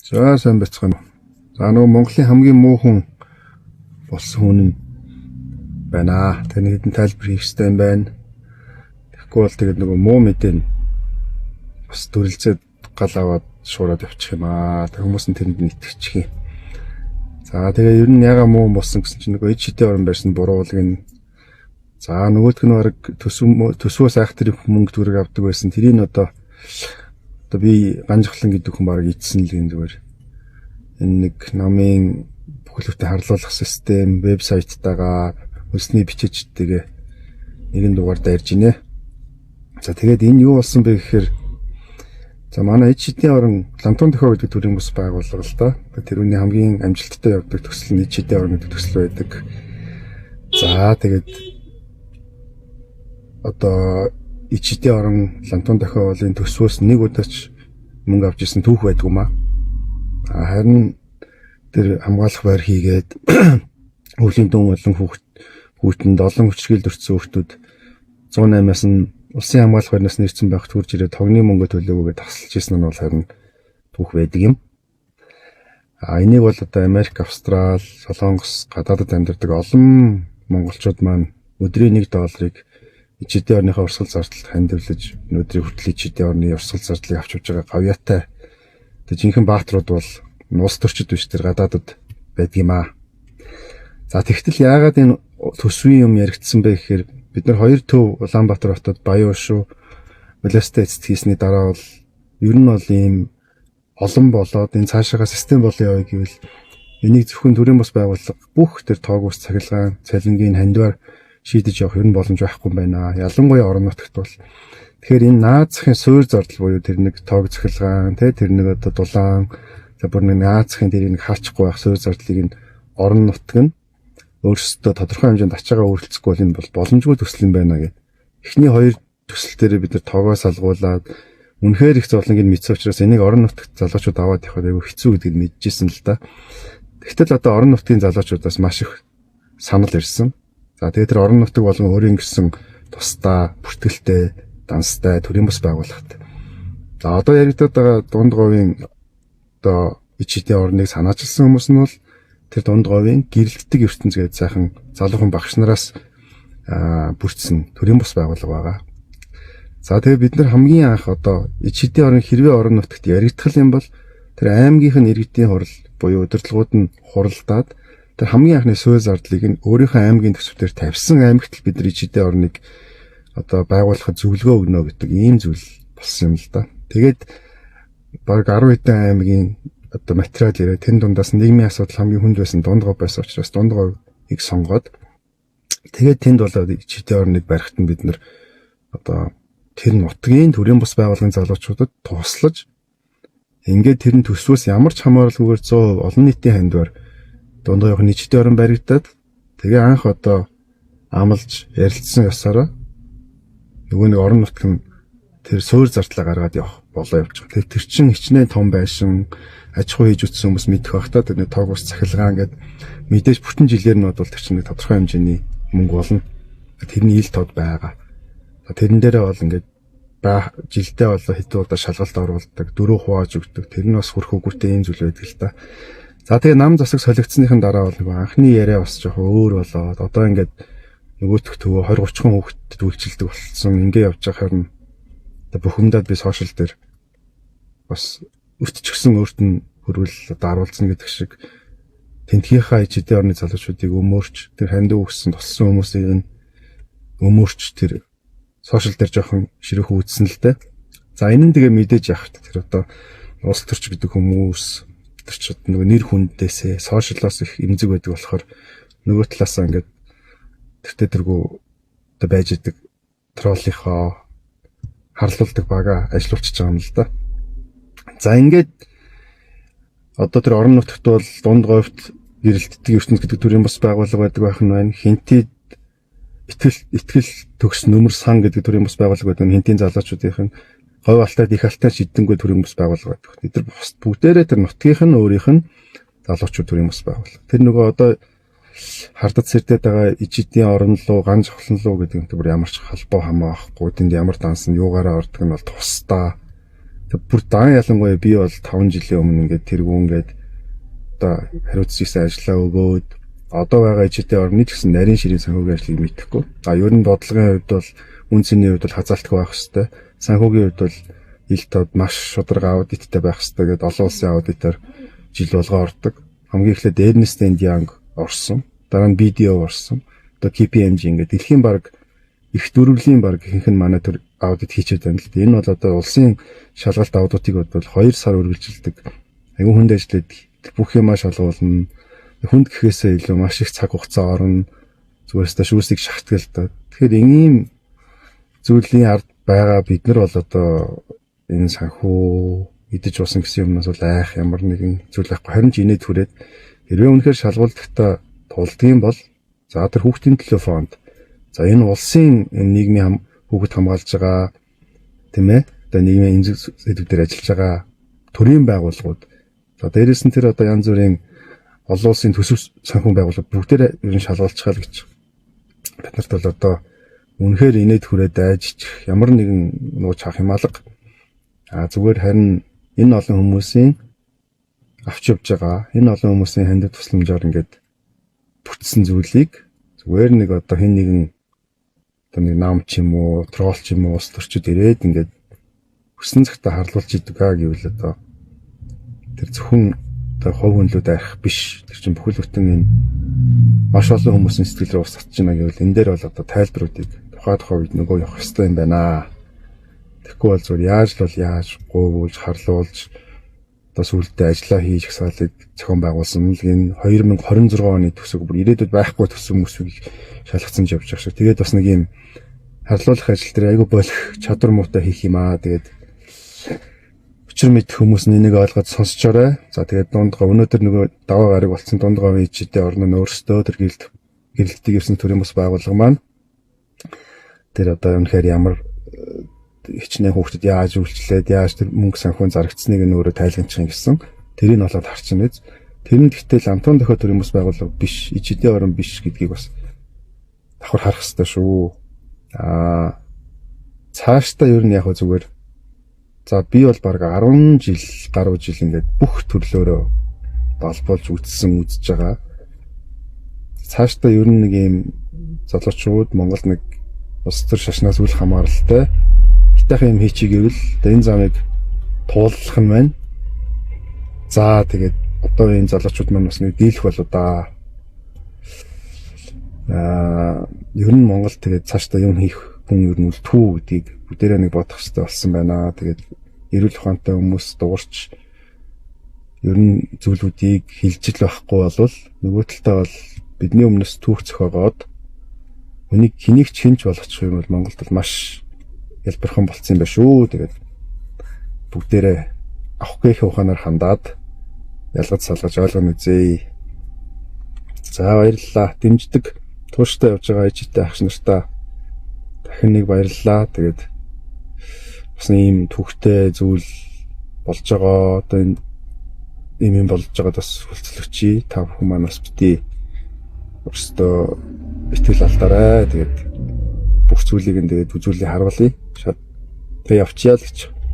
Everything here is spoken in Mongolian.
За сайн байцгаана уу. За нөгөө Монголын хамгийн муу хүн болсон хүн нь байна. Тэний хэдэн тайлбар хийх хэрэгтэй юм байна. Тэгэхгүй бол тэгээд нөгөө муу мэдээ нь бас дүрлцээд гал аваад шуураад явчих юм аа. Тэг хүмүүс нь тэнд нь итгэчих юм. За тэгээ ер нь яга муу болсон гэсэн чинь нөгөө ид шидэ орон барьсан буруу уулыг нь за нөгөөх нь баг төсвөөс айхтар их мөнгө төгрөг авдаг байсан. Тэрийг одоо би ганжхлан гэдэг хүн баг ийдсэн л юм зүгээр. Энэ нэг намын бүхэлдээ харлуулах систем, вебсайттайгаа өсний бичээчтэйгээ нэгэн дугаард ярьж гинэ. За тэгээд энэ юу болсон бэ гэхээр за манай ид шидийн орон Лантун дөхөө гэдэг төрийн бас байгууллага л да. Тэрүүний хамгийн амжилттай явдаг төсөл нь ид шидийн орон гэдэг төсөл байдаг. За тэгээд одоо ид шидийн орон Лантун дөхөө болын төсвөөс нэг удаач мөнгө авч ирсэн түүх байдгүй маа. Харин тэр хамгаалах байр хийгээд өвлийн дүн болон хүүтэнд олон хүчрхийлэл өртсөн хүүхдүүд 108-аас нь улсын хамгаалах байрнаас нэрсэн байх төрж ирээд тогны мөнгө төлөөгөөгээ тасалж ирсэн нь бол харин түүх байдаг юм. Энийг бол одоо Америк, Австрал, Солонгос гадаадд амьдардаг олон монголчууд маань өдрийн $1 ид шидийн орныхаа урсгал зардлыг хандивлаж өнөөдрийн хүртэл ид шидийн орны урсгал зардлыг авч явж байгаа гавьяатай. Тэг жинхэнэ баатрууд бол улс төрчид биш тэр гадаадд байдгиймаа. За тэгтэл яагаад энэ төсвийн юм яригдсан бэ гэхээр бид нар 2 төв Улаанбаатар хотод Баян шүү Баласта эцэд хийсний дараа бол ер нь бол ийм олон болоод энэ цаашаага систем болоо яваа гэвэл энийг зөвхөн төрийн бас байгууллага бүх тэр тоог ус цахилгаан, цалингийн хандвар шийдэж явах ер нь боломж байхгүй юм байна. Ялангуяа орон нутагт бол тэгэхээр энэ наад захын суурь зардал буюу тэр нэг тоог цахилгаан, тэр нэг одоо дулаан, за бүр нэг наад захын тэрийг нэг хаачихгүй байх суурь зардлыг нь орон нутаг нь өөрсдөө тодорхой хэмжээнд ачаагаа өөрчлөхгүй бол энэ бол боломжгүй төсөл юм байна гэдэг. Эхний 2 төсөл дээр бид нар тоогоо салгуулад үнэхээр их зовлонгийг мэдсэн учраас энийг орон нутагт залуучууд аваад явахад айгүй хэцүү гэдгийг мэдчихсэн л да. Тэгтэл одоо орон нутгийн залуучуудаас маш их санал ирсэн. За тэгээд тэр орон нутаг болон өөрийн гэсэн тусдаа бүртгэлтэй, данстай төрийн бас байгууллагатай. За одоо яригдаад байгаа дунд говийн одоо ид шидийн орныг санаачилсан хүмүүс нь бол тэр дунд говийн гэрэлтдэг ертөнц гэдэг сайхан залуухан багш нараас бүрдсэн төрийн бас байгууллага байгаа. За тэгээ бид нар хамгийн анх одоо ид шидийн орн хэрвээ орон нутагт яригдах юм бол тэр аймгийнх нь иргэдийн хурал буюу удирдлагууд нь хуралдаад тэр хамгийн анхны суурь зардлыг нь өөрийнхөө аймгийн төсвөөр тавьсан аймагт л бид нар ид шидийн орныг одоо байгуулахад зөвлөгөө өгнө гэдэг ийм зүйл болсон юм л да. Тэгээд баг 10 хэдэн аймгийн одоо материал ирээ тэн дундаас нийгмийн асуудал хамгийн хүнд байсан дунд гов байсан учраас дунд говыг сонгоод тэгээд тэнд болоод ид шидийн орныг барихт нь бид нар одоо тэр нутгийн төрийн бус байгууллагын залуучуудад туслаж ингээд тэр нь төсвөөс ямар ч хамааралгүйгээр 100% олон нийтийн хандвар дунд говийн ид шидийн орн баригдаад тэгээ анх одоо амлж ярилцсан ёсороо нөгөө нэг орон нутг нь тэр суурь зардлаа гаргаад явах болоо явж байгаа. Тэр чин хичнээн том байшин аж ахуй хийж утсан хүмүүс мэдэх байх та тэр нэг тоог ус цахилгаан гэдэг мэдээж бүтэн жилээр нь бол тэр чинь тодорхой хэмжээний мөнгө болно. Тэрний ил тод байгаа. Тэрэн дээрээ бол ингээд жилдээ болоо хэдэн удаа шалгалт оруулдаг, дөрөв хувааж өгдөг. Тэр нь бас хүрх үгүйтэй ийм зүйл байдаг л да. За тэгээ нам засаг солигдсныхын дараа бол нэг анхны яриа бас жоохон өөр болоод одоо ингээд нөгөөх төвөө 20-30 хүүхдэд үйлчилдэг болсон. Ингээ явж байхаар нь бухимдаад би сошиал дээр бас өвтчихсэн өөрт нь хөрвөл одоо аруулсан гэдэг шиг тентгийнхаа ид шидийн орны залуучуудыг өмөрч тэр хандив өгсөн туссан хүмүүсийг нь өмөрч тэр сошиал дээр жоохон ширүүх үүдсэн л дээ. За энэ нь тэгээ мэдээж явах тэр одоо улс төрч гэдэг хүмүүс төрчд нөгөө нэр хүндээсээ сошиалоос их эмзэг байдаг болохоор нөгөө талаасаа ингээд тэргүү одоо байж идэг троллийнхоо харлуулдаг бага ажиллуулчих байгаа юм л да. За ингээд одоо тэр орон нутагт бол дунд говьт гэрэлтдэг ертөнц гэдэг төрлийн бас байгууллага байдаг байх нь байна. Хинтид итгэл төгс нөмөр сан гэдэг төрлийн бас байгууллага байдаг. Хинтийн залуучуудынх нь говь алтайд их алтай шидэнгүй төрлийн бас байгууллага байдаг. Эдгээр бүгдээрээ тэр нутгийнх нь өөрийнх нь залуучууд төрлийн бас байгууллага. Тэр нөгөө одоо хардад сэрдээд байгаа ид шидийн орн руу ганж холон руу гэдэг нь бүр ямар ч холбоо хамаа байхгүй тэнд ямар данс нь юугаараа ордог нь бол тусдаа Тэг бүр даан ялангуяа би бол 5 жилийн өмнө ингээд тэргүүн ингээд одоо хариуцсан ажиллаа өгөөд одоо байгаа ижидээ орны ч гэсэн нарийн ширийн санхүүгийн ажлыг мэдэхгүй. Ер нь бодлогын хувьд бол үн цэний хувьд бол хазаалтгүй байх хэвээр. Санхүүгийн хувьд бол ил тод маш шударга аудиттай байх хэвээр гэдэг олон улсын аудитор жил болгоо ордог. Хамгийн эхлээд Ernst & Young орсон. Дараа нь BDO орсон. Одоо KPMG ингээд дэлхийн баг их дөрвөлийн баг ихэнх нь манай төр аудит хийчихэд байна л дээ. Энэ бол одоо улсын шалгалт аудитыг бол 2 сар үргэлжилдэг. Аюу хүнд ажиллаад бүх юмаа шалгуулна. Хүнд гэхээсээ илүү маш их цаг хугацаа орно. Зүгээрс та шүүсийг шахтгалдаг. Тэгэхээр ийм зүйлийн ард байгаа бид нар бол одоо энэ санхүү идэж уусан гэсэн юмнаас бол айх ямар нэгэн зүйл байхгүй. Харин ч инээд түрээд хэрвээ үнэхээр шалгуулдахдаа тулдгийн бол за тэр хүүхдийн төлөө фонд. За энэ улсын нийгмийн хүүхэд хамгаалж байгаа тийм ээ. Одоо нийгмийн эмзэг сэдвүүдээр ажиллаж байгаа төрийн байгууллагууд. За дээрээс нь тэр одоо янз бүрийн олон улсын төсөв санхүү байгууллагууд бүгдээрээ ер нь шалгуулчихаа л гэж. Бид нарт бол одоо үнэхээр инээд хүрээд айжчих ямар нэгэн нууц авах юм алга. Зүгээр харин энэ олон хүмүүсийн авч явж байгаа энэ олон хүмүүсийн хандив тусламжаар ингээд бүтсэн зүйлийг зүгээр нэг одоо хэн нэгэн одоо нэг нам ч юм уу, трол ч юм уу ус төрчид ирээд ингээд хүссэн цагтаа харлуулж идэг гэвэл одоо тэр зөвхөн одоо хов хөнлөд арих биш. Тэр чинь бүхэл бүтэн энэ маш олон хүмүүсийн сэтгэл рүү ус татж байна гэвэл энэ дээр бол одоо тайлбаруудыг тухай үед нөгөө явах хэрэгтэй юм байна. Тэгэхгүй бол зүгээр яаж л бол яаж гуйвуулж харлуулж одоо сүултээ ажиллаа хийж гсаалыг зохион байгуулсан л энэ 2026 оны төсөв бүр ирээдүйд байхгүй төсөв мөсвийг шалгацсан ч явж байгаа шиг. Тэгээд бас нэг юм харлуулах ажил дээр айгүй болох чадвар муутай хийх юм аа. Тэгээд өчр мэд хүмүүс нэг ойлгоод сонсчоорой. За тэгээд дундгаа өнөөдөр нөгөө даваа гараг болсон дундгаа ичдээ орно нь өөрсдөө тэр гэрэлтийг ирсэн төрийн бас байгууллага маань тэр одоо үнэхээр ямар хичнээн хүүхдэд яаж үйлчлээд яаж тэр мөнгө санхүүн зарагдсныг нь өөрөө тайлгначих гэсэн тэрийг болоод харчин үз. Тэр нь гэхдээ ламтон дохио төрийн бас байгууллага биш, ичдээ орон биш гэдгийг бас давхар харах хэрэгтэй шүү. Цаашдаа ер нь яг зүгээр за би бол баг 10 жил гаруй жил ингээд бүх төрлөөрөө долбоолж үзэж байгаа. Цаашдаа ер нь нэг юм залуучууд Монголд нэг улс төр шашнаас үл хамааралтай хитайхан юм хийчих гэвэл энэ замыг туулах нь байна. За тэгээд одоо энэ залуучууд маань бас нэг дийлэх болоо да. Ер нь Монгол тэгээд цаашдаа юм хийх хүн ер нь үлдэх гэдгийг бүгдээрээ нэг бодох хэрэгтэй болсон байна. Тэгээд эрүүл ухаантай хүмүүс дуурч ер нь зүйлүүдийг хилжил байхгүй болвол нөгөө талдаа бол бидний өмнөөс түүх зохиогоод үнийг хэнийг ч хинч болгочих юм бол Монголд бол маш ялбархан болцсон юм байна шүү. Тэгээд бүгдээрээ авах гээхээ ухаанаар хандаад ялгаж салгаж ойлгоно үзье. За баярлалаа. Дэмждэг тууштай явж байгаа ижидтэй ах нартаа дахин нэг баярлалаа. Тэгээд бас ийм түүхтэй зүйл болж байгаа. Одоо энэ ийм болж байгаад бас хүлцэлгчий. Та бүхэн маань бас бити өөрсдөө итгэл алдаарай. Тэгээд бүх зүйлийг нь тэгээд үзүүлээ харуулъя. Тэгээд явчихъя л гэж.